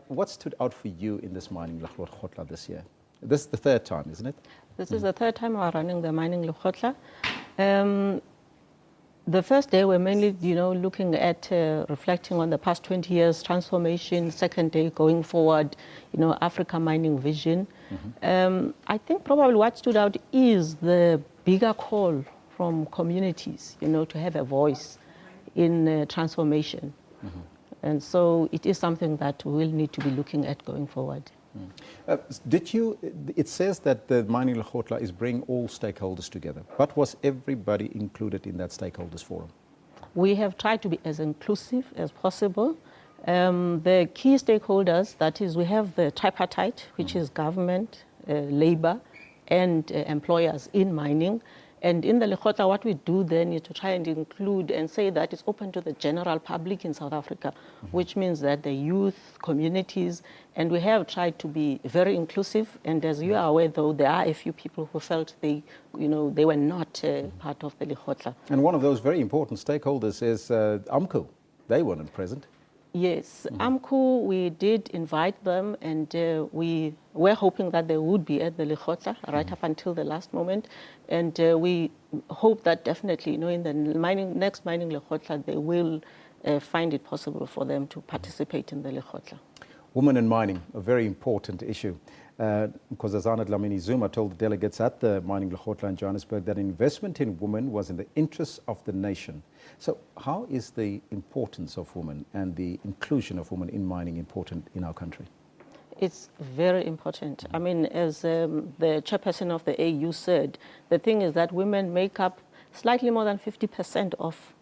what stood out for you in this Mining Lekgotla this year? This is the third time, isn't it? This is the third time we're running the Mining Lekgotla. The first day we're mainly, looking at reflecting on the past 20 years transformation. Second day going forward, Africa mining vision. I think probably what stood out is the bigger call from communities, to have a voice in transformation. And so it is something that we'll need to be looking at going forward. It says that the Mining Lekgotla is bringing all stakeholders together, but was everybody included in that stakeholders forum? We have tried to be as inclusive as possible. The key stakeholders, that is, we have the tripartite, which is government, labor, and employers in mining. And in the Lekgotla, what we do then is to try and include and say that it's open to the general public in South Africa, which means that the youth, communities, and we have tried to be very inclusive. And as you are aware, though, there are a few people who felt they were not part of the Lekgotla. And one of those very important stakeholders is AMCU. They weren't present. Yes, AMCU, we did invite them, and we were hoping that they would be at the Lekgotla right up until the last moment. And we hope that definitely, in the next Mining Lekgotla, they will find it possible for them to participate in the Lekgotla. Women in mining, a very important issue. Nkosazana Dlamini Zuma told the delegates at the Mining Lekgotla in Johannesburg that investment in women was in the interests of the nation. So how is the importance of women and the inclusion of women in mining important in our country? It's very important. I mean, as the chairperson of the AU said, the thing is that women make up slightly more than 50% of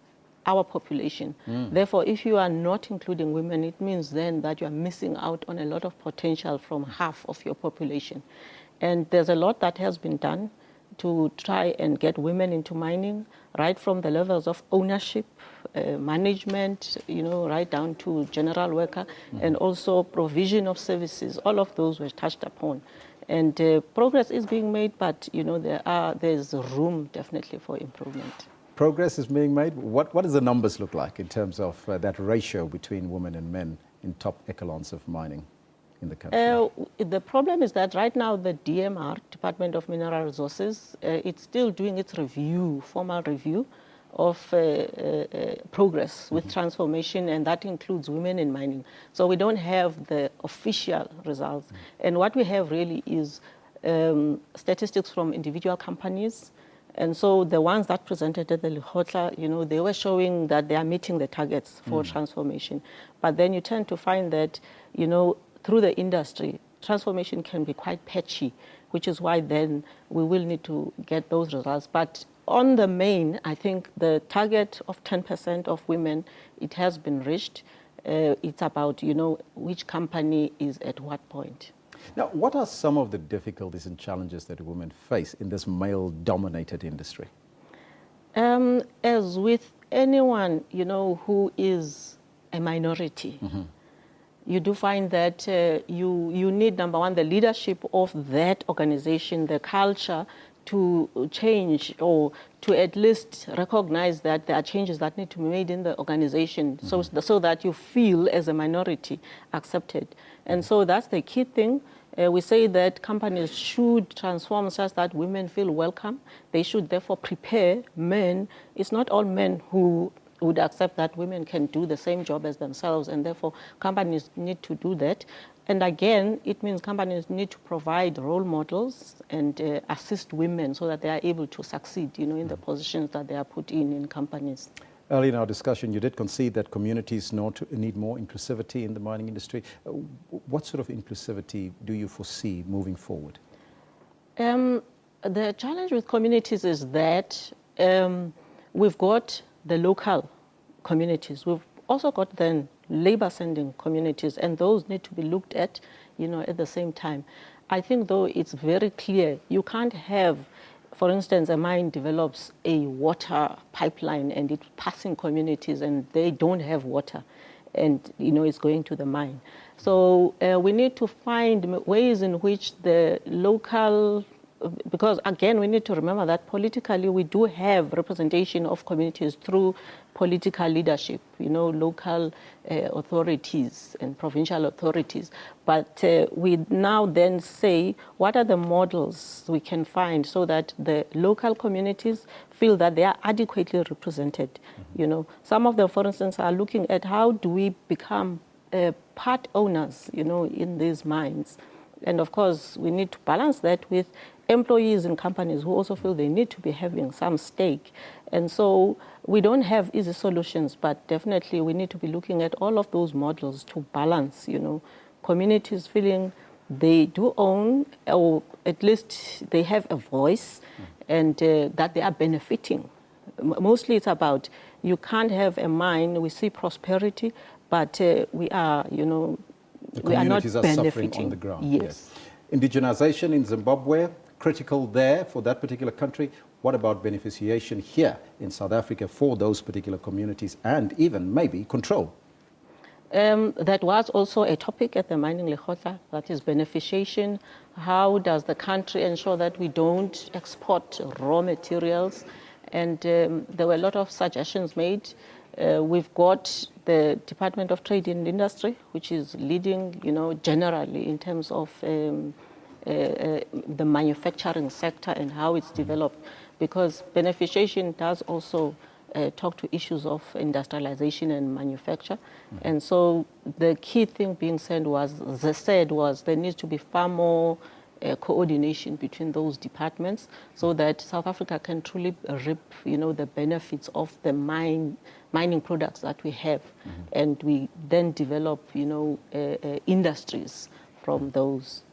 our population. Therefore, if you are not including women, it means then that you are missing out on a lot of potential from half of your population. And there's a lot that has been done to try and get women into mining, right from the levels of ownership, management, right down to general worker, and also provision of services. All of those were touched upon. And progress is being made, but there's room definitely for improvement. Progress is being made. What does the numbers look like in terms of that ratio between women and men in top echelons of mining in the country? The problem is that right now the DMR, Department of Mineral Resources, it's still doing its review, formal review of progress with transformation, and that includes women in mining. So we don't have the official results. And what we have really is statistics from individual companies. And so the ones that presented at the Lekgotla, they were showing that they are meeting the targets for transformation. But then you tend to find that, through the industry, transformation can be quite patchy, which is why then we will need to get those results. But on the main, I think the target of 10% of women, it has been reached. It's about, which company is at what point. Now, what are some of the difficulties and challenges that women face in this male-dominated industry? As with anyone, who is a minority, you do find that you need, number one, the leadership of that organization, the culture, to change or to at least recognize that there are changes that need to be made in the organization so that you feel as a minority accepted. And so that's the key thing. We say that companies should transform such that women feel welcome. They should therefore prepare men. It's not all men who would accept that women can do the same job as themselves, and therefore companies need to do that. And again, it means companies need to provide role models and assist women so that they are able to succeed, in the positions that they are put in companies. Early in our discussion, you did concede that communities need more inclusivity in the mining industry. What sort of inclusivity do you foresee moving forward? The challenge with communities is that we've got the local communities. We've also got then labor-sending communities, and those need to be looked at, at the same time. I think, though, it's very clear you can't have, for instance, a mine develops a water pipeline and it's passing communities and they don't have water, and it's going to the mine. So we need to find ways in which the local because again, we need to remember that politically we do have representation of communities through political leadership, local authorities and provincial authorities. But we now then say, what are the models we can find so that the local communities feel that they are adequately represented? Some of them, for instance, are looking at how do we become part owners, in these mines. And of course, we need to balance that with employees in companies who also feel they need to be having some stake. And so we don't have easy solutions, but definitely we need to be looking at all of those models to balance, communities feeling they do own, or at least they have a voice, and that they are benefiting. Mostly it's about, you can't have a mine, we see prosperity, but we are, we are not benefiting on the ground. Yes. Indigenization in Zimbabwe, critical there for that particular country. What about beneficiation here in South Africa for those particular communities, and even maybe control? That was also a topic at the Mining Lekgotla, that is beneficiation. How does the country ensure that we don't export raw materials? And there were a lot of suggestions made. We've got the Department of Trade and Industry, which is leading, generally in terms of the manufacturing sector and how it's developed, because beneficiation does also talk to issues of industrialization and manufacture. And so the key thing being said was there needs to be far more coordination between those departments so that South Africa can truly reap, the benefits of the mining products that we have. And we then develop, industries from those.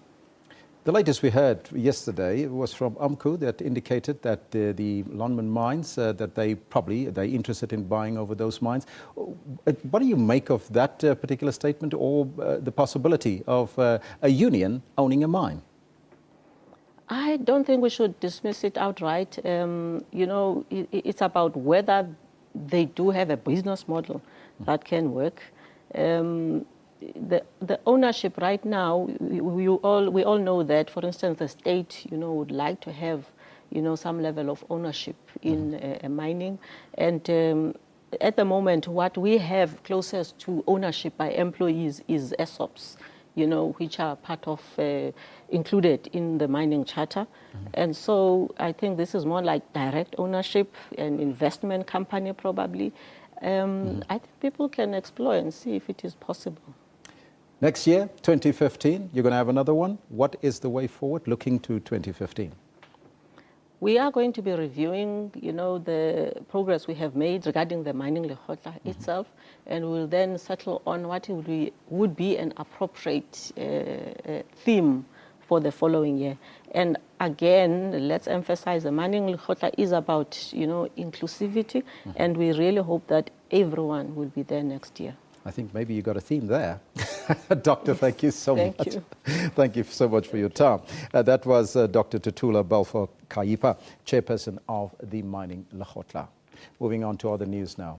The latest we heard yesterday was from UMCU that indicated that the Lonmin mines, that they're interested in buying over those mines. What do you make of that particular statement, or the possibility of a union owning a mine? I don't think we should dismiss it outright. It's about whether they do have a business model that can work. The ownership right now, we all know that, for instance, the state, would like to have, some level of ownership in mining. And at the moment, what we have closest to ownership by employees is ESOPs, which are part of, included in the mining charter. And so I think this is more like direct ownership, an investment company probably. I think people can explore and see if it is possible. Next year, 2015, you're going to have another one. What is the way forward looking to 2015? We are going to be reviewing, the progress we have made regarding the Mining Lekgotla itself, and we'll then settle on what would be an appropriate theme for the following year. And again, let's emphasize the Mining Lekgotla is about, inclusivity, and we really hope that everyone will be there next year. I think maybe you got a theme there. Doctor, yes. Thank you so much. Thank you. Thank you so much for your time. That was Dr. Thuthula Balfour-Kaipa, Chairperson of the Mining Lekgotla. Moving on to other news now.